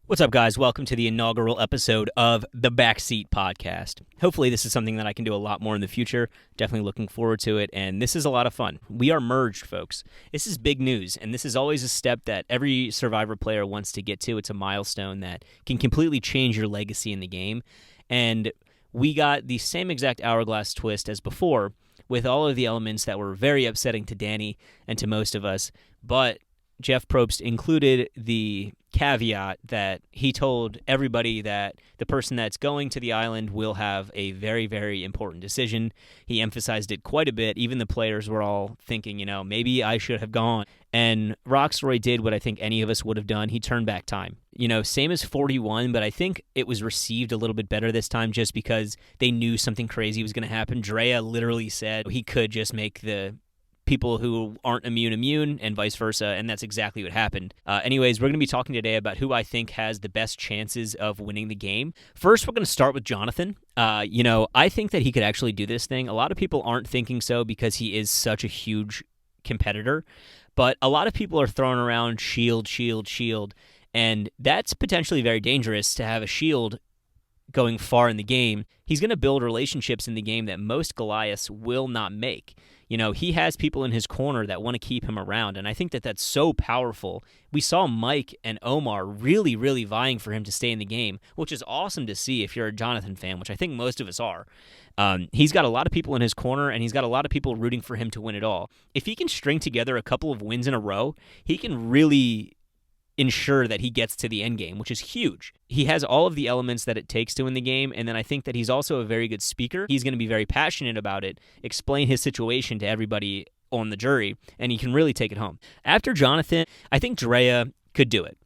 What's up, guys? Welcome to the inaugural episode of the Backseat podcast. Hopefully, this is something that I can do a lot more in the future. Definitely looking forward to it, and this is a lot of fun. We are merged, folks. This is big news, and this is always a step that every Survivor player wants to get to. It's a milestone that can completely change your legacy in the game, and we got the same exact hourglass twist as before, with all of the elements that were very upsetting to Danny and to most of us, but Jeff Probst included the caveat that he told everybody that the person that's going to the island will have a very, very important decision. He emphasized it quite a bit. Even the players were all thinking, maybe I should have gone. And Roxroy did what I think any of us would have done. He turned back time. Same as 41, but I think it was received a little bit better this time just because they knew something crazy was going to happen. Drea literally said he could just make the people who aren't immune, and vice versa, and that's exactly what happened. Anyways, we're going to be talking today about who I think has the best chances of winning the game. First, we're going to start with Jonathan. I think that he could actually do this thing. A lot of people aren't thinking so because he is such a huge competitor, but a lot of people are throwing around shield, and that's potentially very dangerous to have a shield going far in the game. He's going to build relationships in the game that most Goliaths will not make. He has people in his corner that want to keep him around, and I think that that's so powerful. We saw Mike and Omar really, really vying for him to stay in the game, which is awesome to see if you're a Jonathan fan, which I think most of us are. He's got a lot of people in his corner, and he's got a lot of people rooting for him to win it all. If he can string together a couple of wins in a row, he can really ensure that he gets to the end game, which is huge. He has all of the elements that it takes to win the game, and then I think that he's also a very good speaker. He's going to be very passionate about it, explain his situation to everybody on the jury, and he can really take it home. After Jonathan, I think Drea could do it.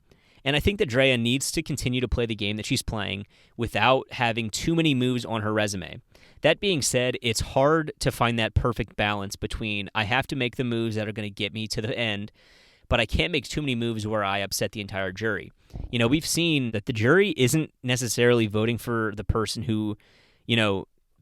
And I think that Drea needs to continue to play the game that she's playing without having too many moves on her resume. That being said, it's hard to find that perfect balance between I have to make the moves that are going to get me to the end, but I can't make too many moves where I upset the entire jury. We've seen that the jury isn't necessarily voting for the person who,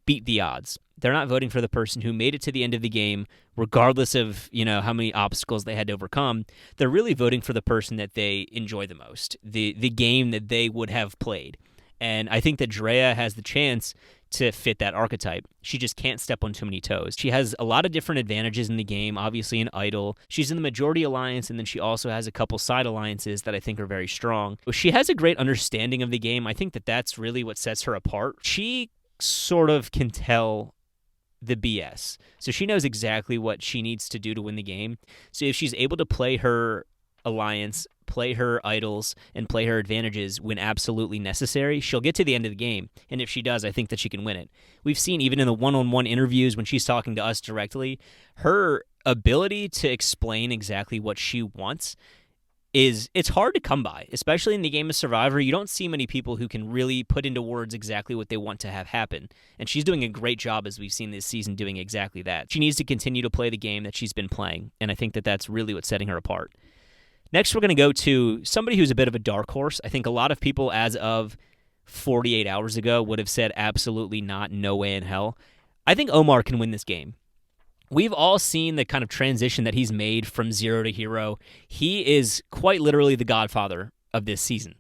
beat the odds. They're not voting for the person who made it to the end of the game, regardless of, how many obstacles they had to overcome. They're really voting for the person that they enjoy the most, the game that they would have played. And I think that Drea has the chance to fit that archetype. She just can't step on too many toes. She has a lot of different advantages in the game, obviously an idol. She's in the majority alliance, and then she also has a couple side alliances that I think are very strong. She has a great understanding of the game. I think that that's really what sets her apart. She sort of can tell the BS. So she knows exactly what she needs to do to win the game. So if she's able to play her alliance, play her idols, and play her advantages when absolutely necessary, she'll get to the end of the game. And if she does, I think that she can win it. We've seen even in the one-on-one interviews when she's talking to us directly, her ability to explain exactly what she wants it's hard to come by, especially in the game of Survivor. You don't see many people who can really put into words exactly what they want to have happen. And she's doing a great job, as we've seen this season, doing exactly that. She needs to continue to play the game that she's been playing, and I think that that's really what's setting her apart. Next, we're going to go to somebody who's a bit of a dark horse. I think a lot of people, as of 48 hours ago, would have said absolutely not, no way in hell. I think Omar can win this game. We've all seen the kind of transition that he's made from zero to hero. He is quite literally the godfather of this season.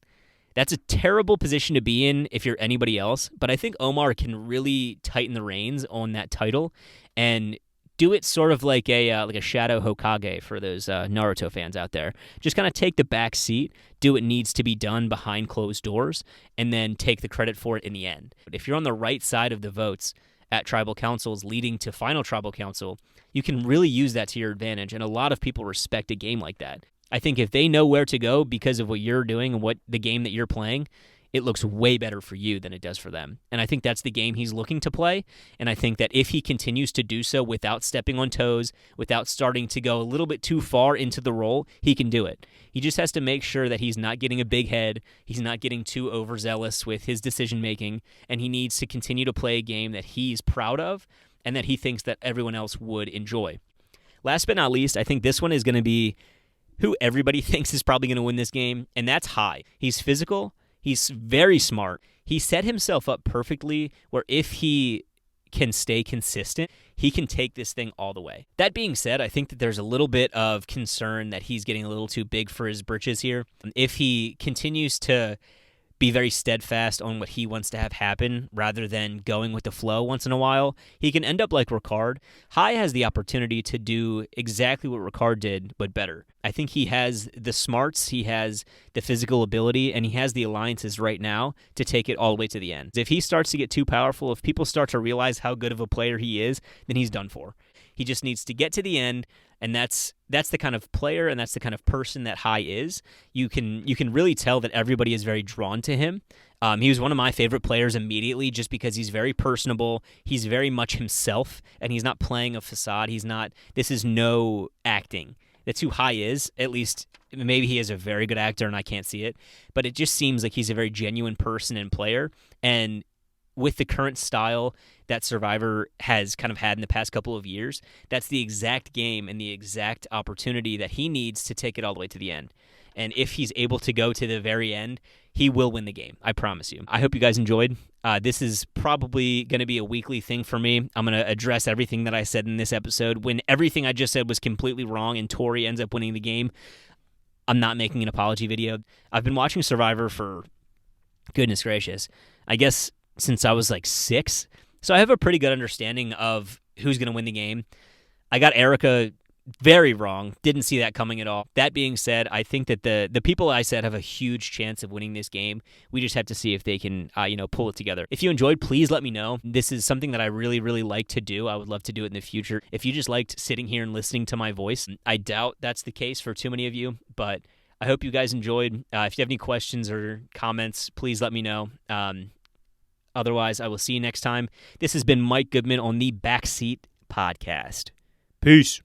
That's a terrible position to be in if you're anybody else, but I think Omar can really tighten the reins on that title and do it sort of like a Shadow Hokage for those Naruto fans out there. Just kind of take the back seat, do what needs to be done behind closed doors, and then take the credit for it in the end. But if you're on the right side of the votes at tribal councils leading to final tribal council, you can really use that to your advantage, and a lot of people respect a game like that. I think if they know where to go because of what you're doing and what the game that you're playing, it looks way better for you than it does for them. And I think that's the game he's looking to play, and I think that if he continues to do so without stepping on toes, without starting to go a little bit too far into the role, he can do it. He just has to make sure that he's not getting a big head, he's not getting too overzealous with his decision-making, and he needs to continue to play a game that he's proud of and that he thinks that everyone else would enjoy. Last but not least, I think this one is going to be who everybody thinks is probably going to win this game, and that's Hai. He's physical. He's very smart. He set himself up perfectly where if he can stay consistent, he can take this thing all the way. That being said, I think that there's a little bit of concern that he's getting a little too big for his britches here. If he continues to be very steadfast on what he wants to have happen rather than going with the flow once in a while, he can end up like Ricard. Hai has the opportunity to do exactly what Ricard did, but better. I think he has the smarts, he has the physical ability, and he has the alliances right now to take it all the way to the end. If he starts to get too powerful, if people start to realize how good of a player he is, then he's done for. He just needs to get to the end, and that's the kind of player and that's the kind of person that Hai is. You can really tell that everybody is very drawn to him. He was one of my favorite players immediately just because he's very personable. He's very much himself, and he's not playing a facade. This is no acting. That's who Hai is. At least maybe he is a very good actor and I can't see it, but it just seems like he's a very genuine person and player. And with the current style that Survivor has kind of had in the past couple of years, that's the exact game and the exact opportunity that he needs to take it all the way to the end. And if he's able to go to the very end, he will win the game. I promise you. I hope you guys enjoyed. This is probably going to be a weekly thing for me. I'm going to address everything that I said in this episode. When everything I just said was completely wrong and Tori ends up winning the game, I'm not making an apology video. I've been watching Survivor for, goodness gracious, I guess since I was like 6. So I have a pretty good understanding of who's going to win the game. I got Erica very wrong. Didn't see that coming at all. That being said, I think that the people I said have a huge chance of winning this game. We just have to see if they can, pull it together. If you enjoyed, please let me know. This is something that I really, really like to do. I would love to do it in the future. If you just liked sitting here and listening to my voice, I doubt that's the case for too many of you, but I hope you guys enjoyed. If you have any questions or comments, please let me know. Otherwise, I will see you next time. This has been Mike Goodman on the Backseat Podcast. Peace.